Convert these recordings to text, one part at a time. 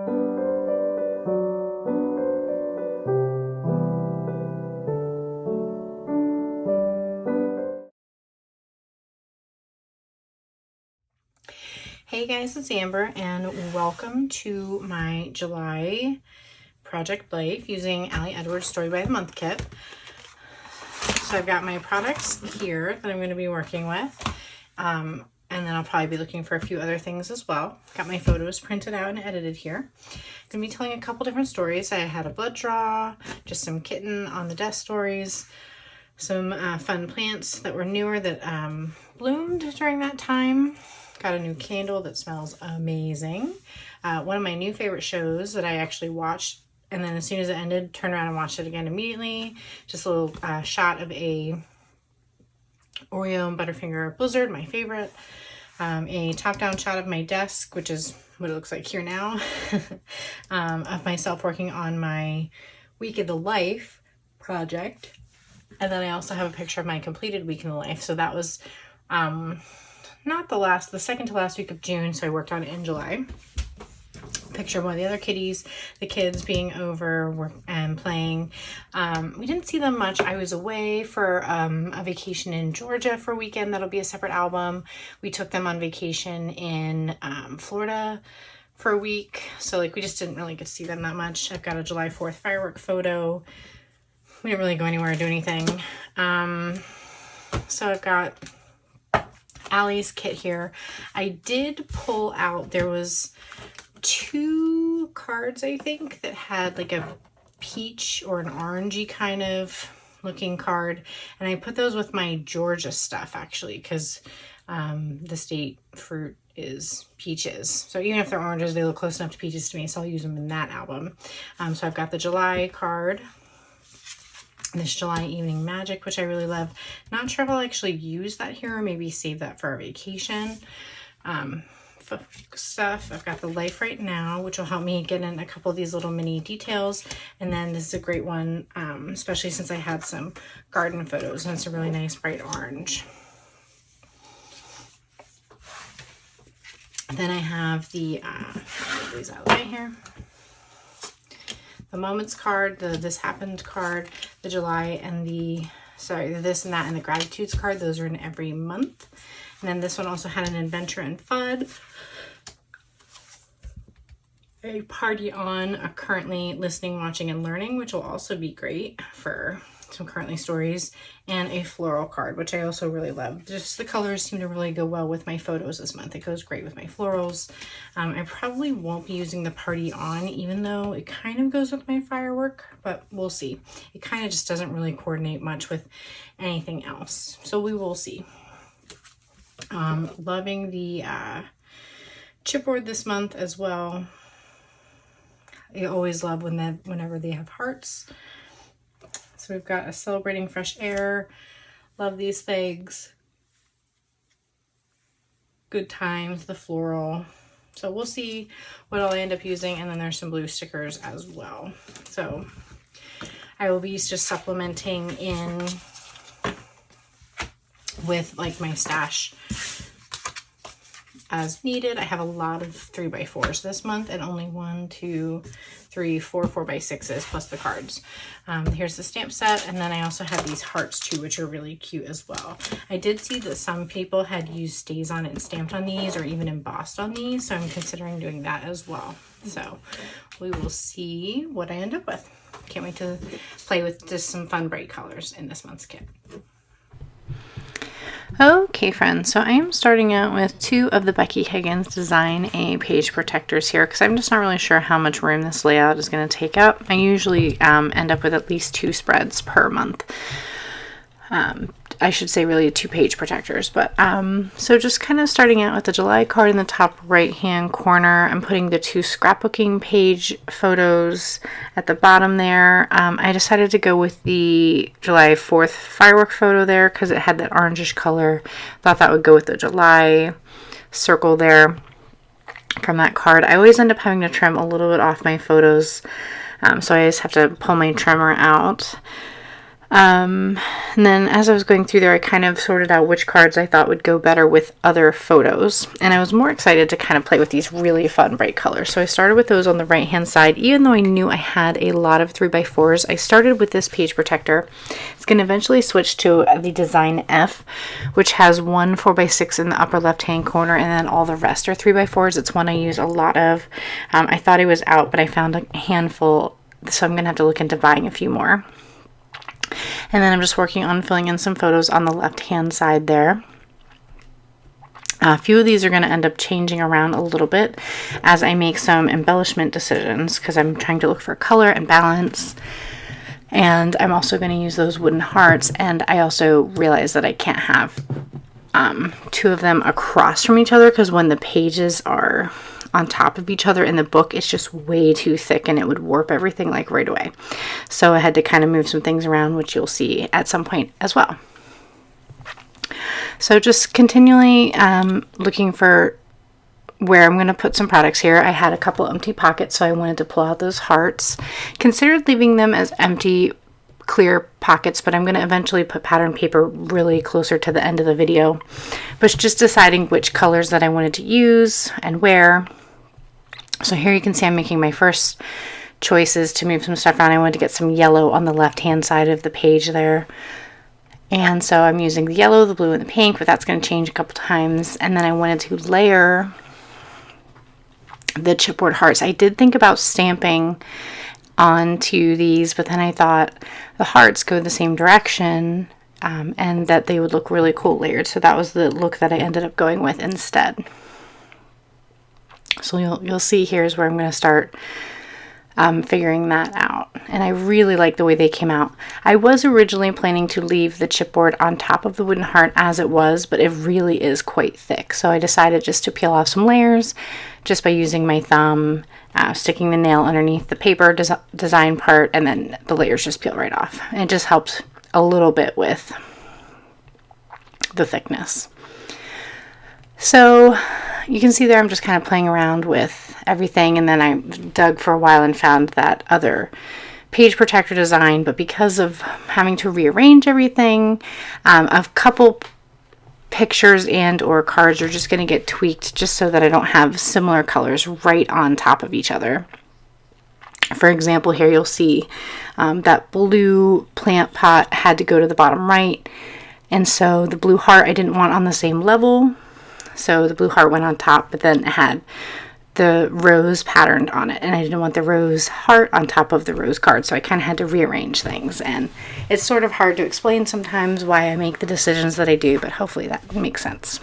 Hey guys, it's Amber and welcome to my July Project Life using Allie Edwards Story by the Month kit. So I've got my products here that I'm going to be working with, and then I'll probably be looking for a few other things as well. Got my photos printed out and edited here. I'm going to be telling a couple different stories. I had a blood draw, just some kitten on the desk stories, some fun plants that were newer that bloomed during that time. Got a new candle that smells amazing. One of my new favorite shows that I actually watched, and then as soon as it ended, turned around and watched it again immediately. Just a little shot of a Oreo and Butterfinger Blizzard, my favorite. A top-down shot of my desk, which is what it looks like here now, of myself working on my Week of the Life project. And then I also have a picture of my completed Week in the Life. So that was not the second to last week of June, so I worked on it in July. Picture of one of the other kitties, the kids being over and playing. We didn't see them much. I was away for a vacation in Georgia for a weekend. That'll be a separate album. We took them on vacation in Florida for a week, so like we just didn't really get to see them that much. I've got a July 4th firework photo. We didn't really go anywhere or do anything. So I've got Allie's kit here. I did pull out, there was 2 cards, I think, that had like a peach or an orangey kind of looking card. And I put those with my Georgia stuff, actually, because the state fruit is peaches. So even if they're oranges, they look close enough to peaches to me, so I'll use them in that album. So I've got the July card, this July Evening Magic, which I really love. Not sure if I'll actually use that here or maybe save that for our vacation stuff. I've got the Life Right Now, which will help me get in a couple of these little mini details. And then this is a great one, especially since I had some garden photos, and it's a really nice bright orange. Then I have the, get these out of the way here. The Moments card, the This Happened card, the July and the, sorry, the This and That and the Gratitudes card. Those are in every month. And then this one also had an Adventure and Fun, a Party On, a Currently Listening, Watching, and Learning, which will also be great for some currently stories, and a floral card, which I also really love. Just the colors seem to really go well with my photos this month. It goes great with my florals. I probably won't be using the Party On, even though it kind of goes with my firework, but we'll see. It kind of just doesn't really coordinate much with anything else, so we will see. Loving the chipboard this month as well. I always love whenever they have hearts. So we've got a Celebrating Fresh Air. Love these things. Good Times, the floral. So we'll see what I'll end up using. And then there's some blue stickers as well. So I will be just supplementing in with like my stash as needed. I have a lot of 3x4s this month, and only 1, 2, 3, 4 4x6s plus the cards. Here's the stamp set, and then I also have these hearts too, which are really cute as well. I did see that some people had used stays on it and stamped on these, or even embossed on these, so I'm considering doing that as well. So we will see what I end up with. Can't wait to play with just some fun bright colors in this month's kit. Okay friends, so I am starting out with 2 of the Becky Higgins Design A page protectors here, because I'm just not really sure how much room this layout is going to take up. I usually end up with at least 2 spreads per month. I should say really 2 page protectors, but so just kind of starting out with the July card in the top right hand corner. I'm putting the 2 scrapbooking page photos at the bottom there. I decided to go with the July 4th firework photo there because it had that orangish color. Thought that would go with the July circle there from that card. I always end up having to trim a little bit off my photos, so I just have to pull my trimmer out. And then as I was going through there, I kind of sorted out which cards I thought would go better with other photos. And I was more excited to kind of play with these really fun bright colors. So I started with those on the right hand side. Even though I knew I had a lot of 3x4s, I started with this page protector. It's going to eventually switch to the Design F, which has one 4x6 in the upper left hand corner, and then all the rest are 3x4s. It's one I use a lot of. I thought it was out, but I found a handful, so I'm going to have to look into buying a few more. And then I'm just working on filling in some photos on the left hand side there. A few of these are going to end up changing around a little bit as I make some embellishment decisions, because I'm trying to look for color and balance. And I'm also going to use those wooden hearts, and I also realized that I can't have two of them across from each other, because when the pages are on top of each other in the book, it's just way too thick and it would warp everything like right away. So I had to kind of move some things around, which you'll see at some point as well. So just continually looking for where I'm going to put some products here. I had a couple empty pockets, so I wanted to pull out those hearts. Considered leaving them as empty clear pockets, but I'm going to eventually put pattern paper really closer to the end of the video. But just deciding which colors that I wanted to use and where. So here you can see I'm making my first choices to move some stuff around. I wanted to get some yellow on the left hand side of the page there. And so I'm using the yellow, the blue, and the pink, but that's going to change a couple times. And then I wanted to layer the chipboard hearts. I did think about stamping onto these, but then I thought the hearts go the same direction and that they would look really cool layered. So that was the look that I ended up going with instead. So you'll see here's where I'm going to start figuring that out. And I really like the way they came out. I was originally planning to leave the chipboard on top of the wooden heart as it was, but it really is quite thick. So I decided just to peel off some layers just by using my thumb, sticking the nail underneath the paper design part, and then the layers just peel right off. And it just helps a little bit with the thickness. So you can see there I'm just kind of playing around with everything, and then I dug for a while and found that other page protector design, but because of having to rearrange everything, a couple pictures and or cards are just going to get tweaked just so that I don't have similar colors right on top of each other. For example, here you'll see that blue plant pot had to go to the bottom right, and so the blue heart I didn't want on the same level. So the blue heart went on top, but then it had the rose patterned on it, and I didn't want the rose heart on top of the rose card, so I kind of had to rearrange things. And it's sort of hard to explain sometimes why I make the decisions that I do, but hopefully that makes sense.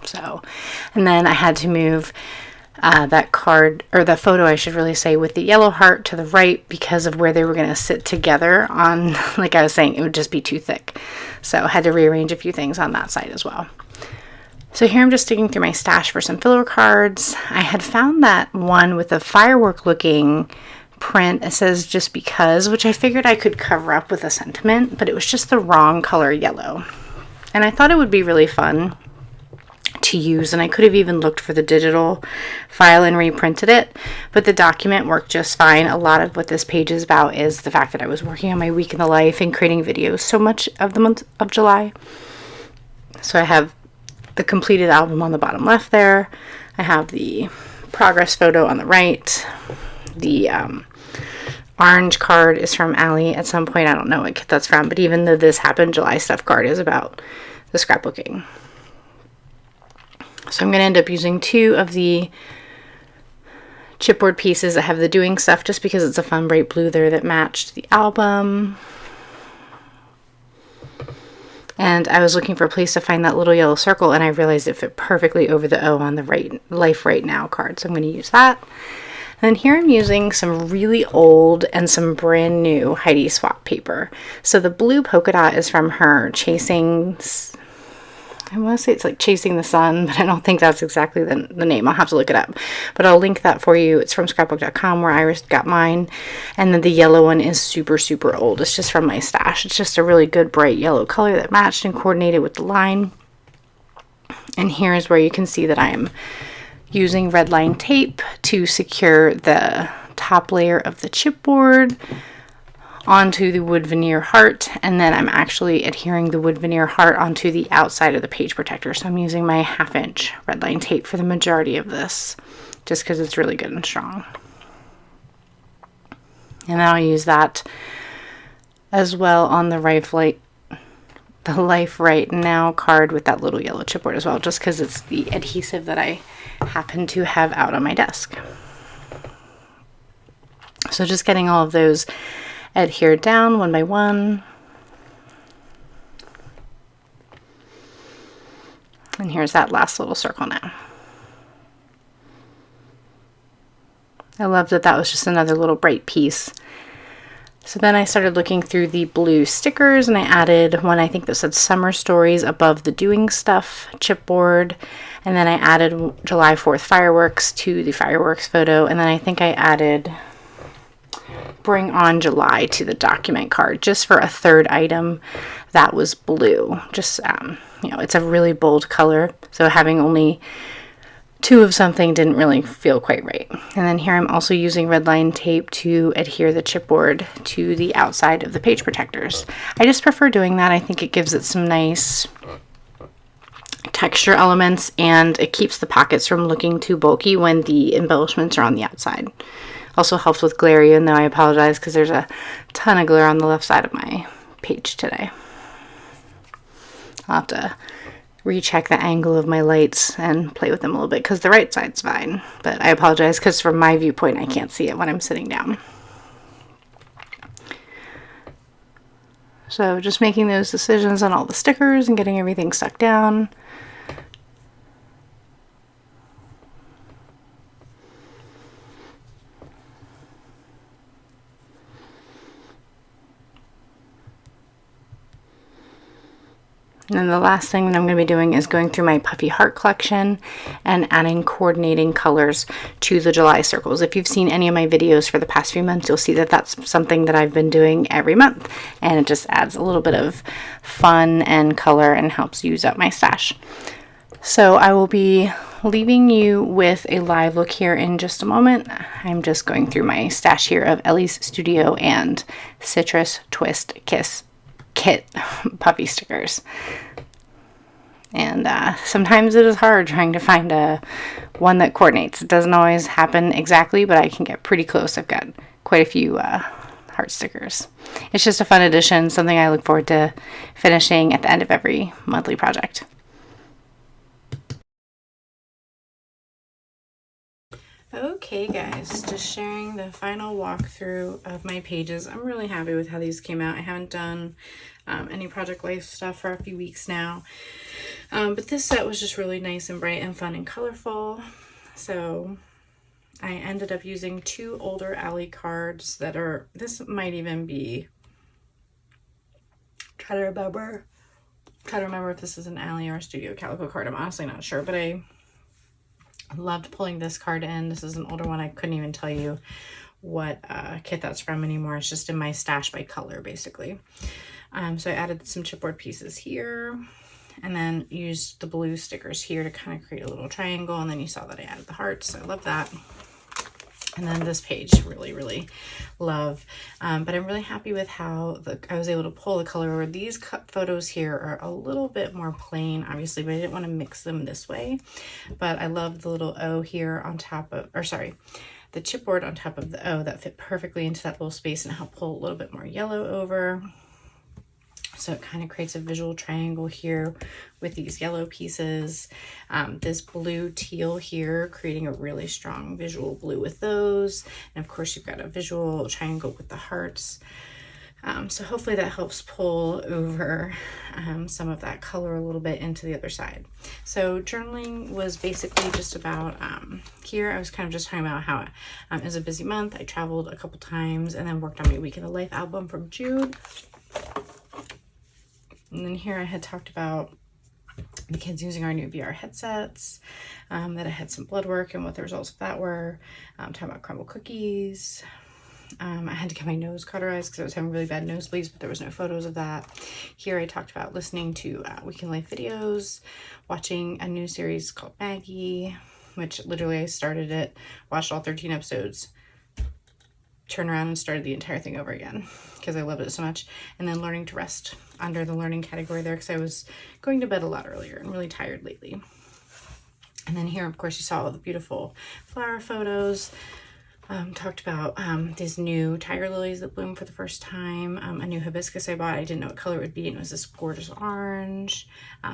So, and then I had to move that card, or the photo I should really say, with the yellow heart to the right because of where they were going to sit together on, like I was saying, it would just be too thick. So I had to rearrange a few things on that side as well. So here I'm just digging through my stash for some filler cards. I had found that one with a firework looking print. It says just because, which I figured I could cover up with a sentiment, but it was just the wrong color yellow. And I thought it would be really fun to use, and I could have even looked for the digital file and reprinted it, but the document worked just fine. A lot of what this page is about is the fact that I was working on my week in the life and creating videos so much of the month of July. So I have the completed album on the bottom left there. I have the progress photo on the right. The orange card is from Allie at some point. I don't know what kit that's from, but even though this happened July stuff card is about the scrapbooking. So I'm going to end up using 2 of the chipboard pieces that have the doing stuff just because it's a fun bright blue there that matched the album. And I was looking for a place to find that little yellow circle, and I realized it fit perfectly over the O on the right Life Right Now card. So I'm going to use that. And here I'm using some really old and some brand new Heidi Swap paper. So the blue polka dot is from her Chasing, I want to say it's like Chasing the Sun, but I don't think that's exactly the name. I'll have to look it up. But I'll link that for you. It's from scrapbook.com where Iris got mine. And then the yellow one is super, super old. It's just from my stash. It's just a really good bright yellow color that matched and coordinated with the line. And here is where you can see that I am using red line tape to secure the top layer of the chipboard onto the wood veneer heart, and then I'm actually adhering the wood veneer heart onto the outside of the page protector. So I'm using my 1/2 inch red line tape for the majority of this, just because it's really good and strong. And then I'll use that as well on the Life Right Now card with that little yellow chipboard as well, just because it's the adhesive that I happen to have out on my desk. So just getting all of those adhered down one by one. And here's that last little circle now. I love that that was just another little bright piece. So then I started looking through the blue stickers, and I added one, I think that said Summer Stories above the Doing Stuff chipboard. And then I added July 4th fireworks to the fireworks photo. And then I think I added Bring On July to the document card, just for a third item that was blue. Just, you know, it's a really bold color, so having only 2 of something didn't really feel quite right. And then here I'm also using red line tape to adhere the chipboard to the outside of the page protectors. I just prefer doing that. I think it gives it some nice texture elements, and it keeps the pockets from looking too bulky when the embellishments are on the outside. Also helps with glare, even though I apologize because there's a ton of glare on the left side of my page today. I'll have to recheck the angle of my lights and play with them a little bit because the right side's fine. But I apologize because from my viewpoint I can't see it when I'm sitting down. So just making those decisions on all the stickers and getting everything stuck down. And then the last thing that I'm going to be doing is going through my Puffy Heart collection and adding coordinating colors to the July circles. If you've seen any of my videos for the past few months, you'll see that that's something that I've been doing every month, and it just adds a little bit of fun and color and helps use up my stash. So I will be leaving you with a live look here in just a moment. I'm just going through my stash here of Ellie's Studio and Citrus Twist Kiss Kit puffy stickers. And sometimes it is hard trying to find one that coordinates. It doesn't always happen exactly, but I can get pretty close. I've got quite a few heart stickers. It's just a fun addition, something I look forward to finishing at the end of every monthly project. Okay guys, just sharing the final walkthrough of my pages. I'm really happy with how these came out. I haven't done any Project Life stuff for a few weeks now, but this set was just really nice and bright and fun and colorful. So I ended up using 2 older Allie cards that are, this might even be, try to remember if this is an Allie or a Studio Calico card. I'm honestly not sure, but I loved pulling this card in. This is an older one. I couldn't even tell you what kit that's from anymore. It's just in my stash by color, basically. So I added some chipboard pieces here, and then used the blue stickers here to kind of create a little triangle. And then you saw that I added the hearts. So I love that. And then this page, really love. But I'm really happy with how I was able to pull the color over. These photos here are a little bit more plain, obviously, but I didn't want to mix them this way. But I love the little O here on top of, or sorry, the chipboard on top of the O that fit perfectly into that little space, and help pull a little bit more yellow over. So it kind of creates a visual triangle here with these yellow pieces. This blue teal here, creating a really strong visual blue with those. And of course you've got a visual triangle with the hearts. So hopefully that helps pull over some of that color a little bit into the other side. So journaling was basically just about, here I was kind of just talking about how it was a busy month. I traveled a couple times and then worked on my Week in the Life album from June. And then here I had talked about the kids using our new VR headsets, that I had some blood work and what the results of that were, talking about crumble cookies. I had to get my nose cauterized because I was having really bad nosebleeds, but there was no photos of that. Here I talked about listening to Week in Life videos, watching a new series called Maggie, which literally I started it, watched all 13 episodes turn around and started the entire thing over again because I loved it so much. And then learning to rest under the learning category there because I was going to bed a lot earlier and really tired lately. And then here, of course, you saw all the beautiful flower photos. Talked about these new tiger lilies that bloom for the first time, a new hibiscus I bought. I didn't know what color it would be, and it was this gorgeous orange.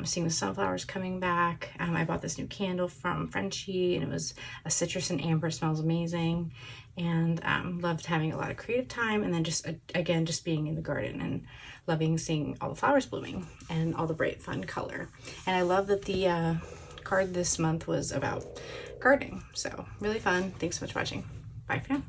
Seeing the sunflowers coming back. I bought this new candle from Frenchie, and it was a citrus and amber. It smells amazing, and loved having a lot of creative time, and then just again just being in the garden and loving seeing all the flowers blooming and all the bright fun color. And I love that the card this month was about gardening, so really fun. Thanks so much for watching. Bye for now.